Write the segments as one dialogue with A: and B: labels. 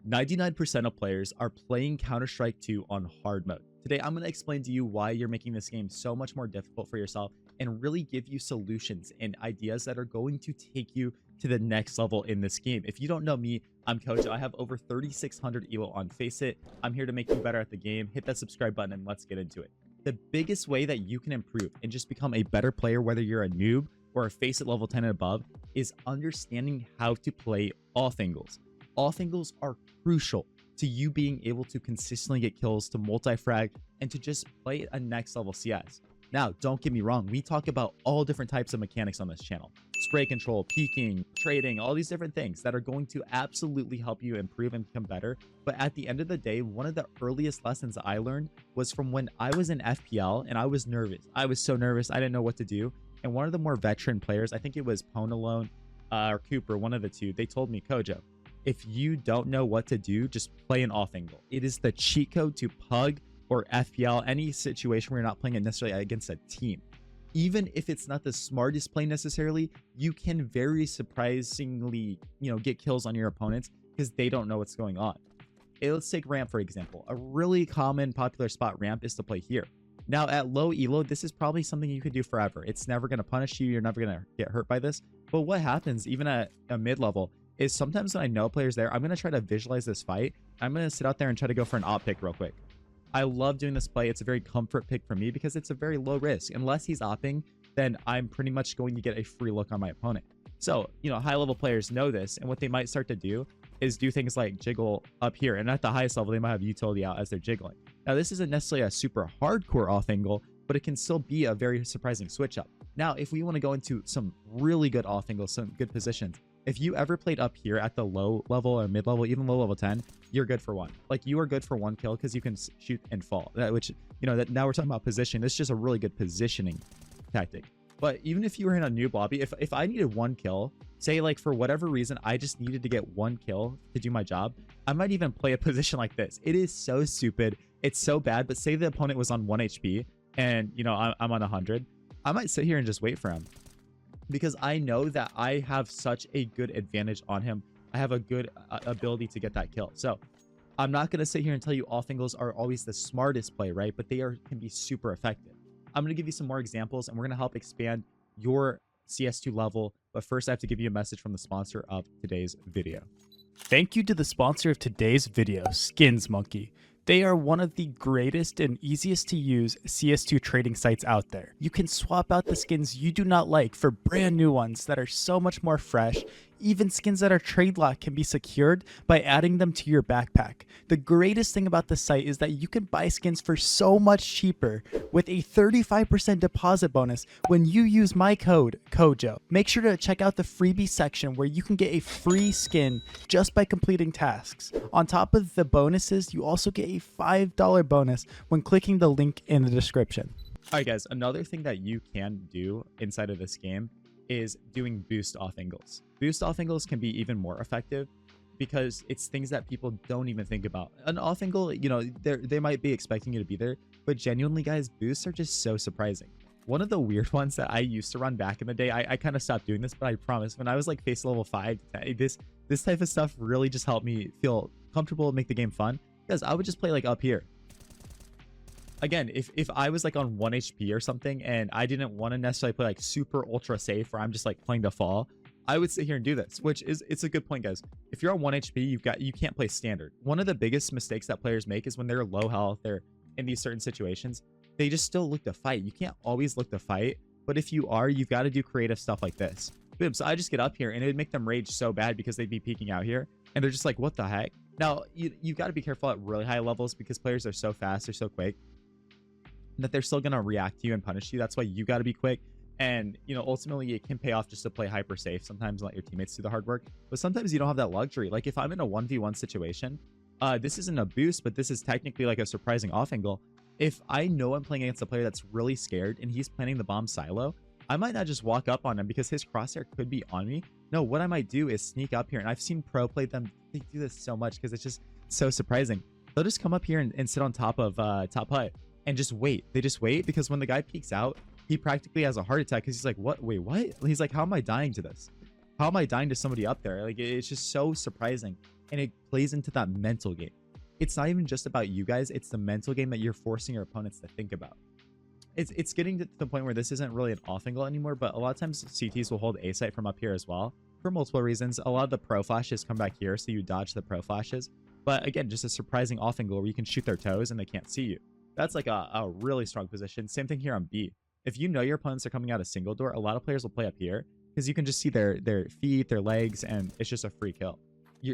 A: 99% of players are playing Counter-Strike 2 on hard mode. Today, I'm going to explain to you why you're making this game so much more difficult for yourself and really give you solutions and ideas that are going to take you to the next level in this game. If you don't know me, I'm CoJo. I have over 3,600 elo on Faceit. I'm here to make you better at the game. Hit that subscribe button and let's get into it. The biggest way that you can improve and just become a better player, whether you're a noob or a Faceit level 10 and above, is understanding how to play off angles. Off angles are crucial to you being able to consistently get kills, to multi-frag, and to just play a next level CS. Now, don't get me wrong, we talk about all different types of mechanics on this channel. Spray control, peeking, trading, all these different things that are going to absolutely help you improve and become better. But at the end of the day, one of the earliest lessons I learned was from when I was in FPL and I was nervous. I was so nervous, I didn't know what to do. And one of the more veteran players, I think it was Ponalone or Cooper, one of the two, they told me, CoJo, if you don't know what to do, just play an off angle. It is the cheat code to pug or FPL, any situation where you're not playing it necessarily against a team. Even if it's not the smartest play necessarily, you can very surprisingly, get kills on your opponents because they don't know what's going on. Let's take ramp, for example. A really common popular spot ramp is to play here. Now, at low elo, this is probably something you could do forever. It's never going to punish you. You're never going to get hurt by this. But what happens, even at a mid-level, is sometimes when I know players there, I'm going to try to visualize this fight. I'm going to sit out there and try to go for an op pick real quick. I love doing this play. It's a very comfort pick for me because it's a very low risk. Unless he's opping, then I'm pretty much going to get a free look on my opponent. So, high-level players know this, and what they might start to do is do things like jiggle up here. And at the highest level, they might have utility out as they're jiggling. Now, this isn't necessarily a super hardcore off angle, but it can still be a very surprising switch up. Now, if we want to go into some really good off angles, some good positions, if you ever played up here at the low level or mid level, even low level 10, you're good for one. Like, you are good for one kill because you can shoot and fall. Which, that now we're talking about position. It's just a really good positioning tactic. But even if you were in a noob lobby, if I needed one kill, say like for whatever reason, I just needed to get one kill to do my job, I might even play a position like this. It is so stupid. It's so bad. But say the opponent was on 1 HP and, I'm on 100. I might sit here and just wait for him, because I know that I have such a good advantage on him. I have a good ability to get that kill. So I'm not going to sit here and tell you off angles are always the smartest play, right? But they can be super effective. I'm going to give you some more examples, and we're going to help expand your CS2 level. But first, I have to give you a message from the sponsor of today's video.
B: Thank you to the sponsor of today's video, Skins Monkey. They are one of the greatest and easiest to use CS2 trading sites out there. You can swap out the skins you do not like for brand new ones that are so much more fresh. Even skins that are trade locked can be secured by adding them to your backpack. The greatest thing about the site is that you can buy skins for so much cheaper with a 35% deposit bonus when you use my code, CoJo. Make sure to check out the freebie section where you can get a free skin just by completing tasks. On top of the bonuses, you also get a $5 bonus when clicking the link in the description.
A: All right, guys, another thing that you can do inside of this game is doing boost off angles. Boost off angles can be even more effective because it's things that people don't even think about. An off angle, they might be expecting you to be there, but genuinely, guys, boosts are just so surprising. One of the weird ones that I used to run back in the day, I kind of stopped doing this, but I promise, when I was like Faceit level 5, this type of stuff really just helped me feel comfortable and make the game fun, because I would just play like up here. Again, if I was like on 1 HP or something and I didn't want to necessarily play like super ultra safe where I'm just like playing to fall, I would sit here and do this, which is, it's a good point, guys. If you're on 1 HP, you can't play standard. One of the biggest mistakes that players make is when they're low health, they're in these certain situations, they just still look to fight. You can't always look to fight, but if you are, you've got to do creative stuff like this. Boom. So I just get up here and it would make them rage so bad because they'd be peeking out here and they're just like, what the heck? Now, you've got to be careful at really high levels because players are so fast, they're so quick, that they're still going to react to you and punish you. That's why you got to be quick. And, ultimately it can pay off just to play hyper safe sometimes and let your teammates do the hard work. But sometimes you don't have that luxury. Like if I'm in a 1v1 situation, this isn't a boost, but this is technically like a surprising off angle. If I know I'm playing against a player that's really scared and he's planning the bomb silo, I might not just walk up on him because his crosshair could be on me. No, what I might do is sneak up here. And I've seen pro play them. They do this so much because it's just so surprising. They'll just come up here and sit on top of top hut and just wait. They just wait because when the guy peeks out, he practically has a heart attack because he's like, what? Wait, what? He's like, how am I dying to this? How am I dying to somebody up there? Like, it's just so surprising. And it plays into that mental game. It's not even just about you guys. It's the mental game that you're forcing your opponents to think about. It's getting to the point where this isn't really an off angle anymore, but a lot of times CTs will hold A site from up here as well for multiple reasons. A lot of the pro flashes come back here, so you dodge the pro flashes. But again, just a surprising off angle where you can shoot their toes and they can't see you. That's like a really strong position. Same thing here on B. If you know your opponents are coming out a single door, a lot of players will play up here because you can just see their feet, their legs, and it's just a free kill.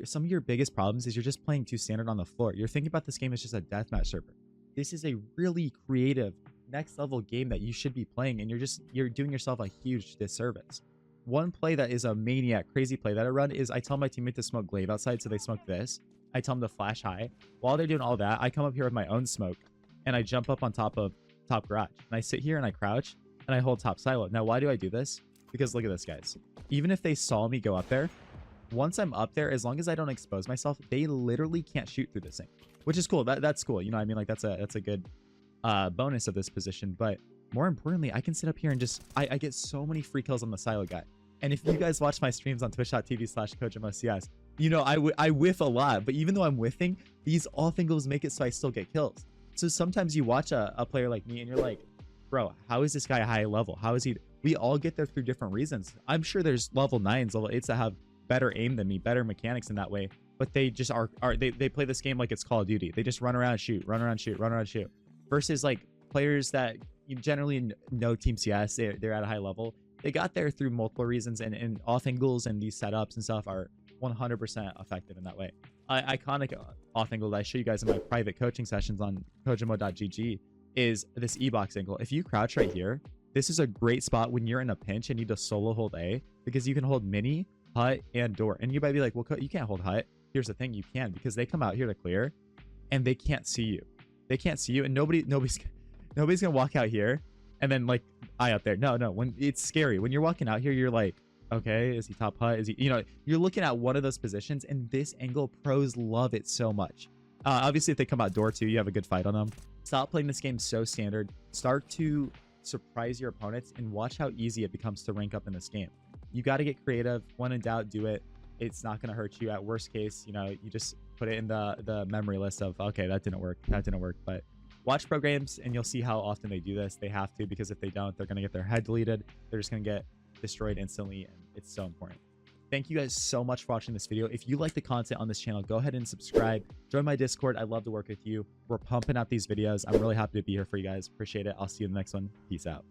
A: Some of your biggest problems is you're just playing too standard on the floor. You're thinking about this game as just a deathmatch server. This is a really creative, next level game that you should be playing, and you're doing yourself a huge disservice. One play that is a maniac, crazy play that I run is I tell my teammate to smoke glaive outside, so they smoke this. I tell them to flash high. While they're doing all that, I come up here with my own smoke, and I jump up on top of top garage. And I sit here and I crouch, and I hold top silo. Now, why do I do this? Because look at this, guys. Even if they saw me go up there, once I'm up there, as long as I don't expose myself, they literally can't shoot through this thing, which is cool. That's cool. You know what I mean? Like, that's a good bonus of this position. But more importantly, I can sit up here and just I get so many free kills on the silo guy. And if you guys watch my streams on twitch.tv/CoJoMoCS, you know I whiff a lot. But even though I'm whiffing, these off angles make it so I still get kills. So sometimes you watch a player like me and you're like, bro, how is this guy high level? How is he? We all get there through different reasons. I'm sure there's level 9s, level 8s that have better aim than me, better mechanics in that way. But they just they play this game like it's Call of Duty. They just run around, shoot, run around, shoot, run around, shoot. Versus like players that you generally know Team CS, they're at a high level. They got there through multiple reasons, and off angles and these setups and stuff are 100% effective in that way. Iconic off angle that I show you guys in my private coaching sessions on CoJoMo.gg is this E-box angle. If you crouch right here, this is a great spot when you're in a pinch and need to solo hold A, because you can hold mini, hut, and door. And you might be like, well, you can't hold hut. Here's the thing, you can, because they come out here to clear and they can't see you. They can't see you, and nobody's gonna walk out here and then like eye up there. No, when it's scary. When you're walking out here, you're like, okay, is he top hut? Is he, you know, you're looking at one of those positions, and this angle pros love it so much. Obviously, if they come out door 2, you have a good fight on them. Stop playing this game so standard. Start to surprise your opponents and watch how easy it becomes to rank up in this game. You got to get creative. When in doubt, do it. It's not going to hurt you. At worst case, you know, you just put it in the memory list of, okay, that didn't work. But watch pro games and you'll see how often they do this. They have to, because if they don't, they're going to get their head deleted. They're just going to get destroyed instantly, and it's so important. Thank you guys so much for watching this video. If you like the content on this channel, go ahead and subscribe. Join my Discord. I'd love to work with you. We're pumping out these videos. I'm really happy to be here for you guys. Appreciate it. I'll see you in the next one. Peace out.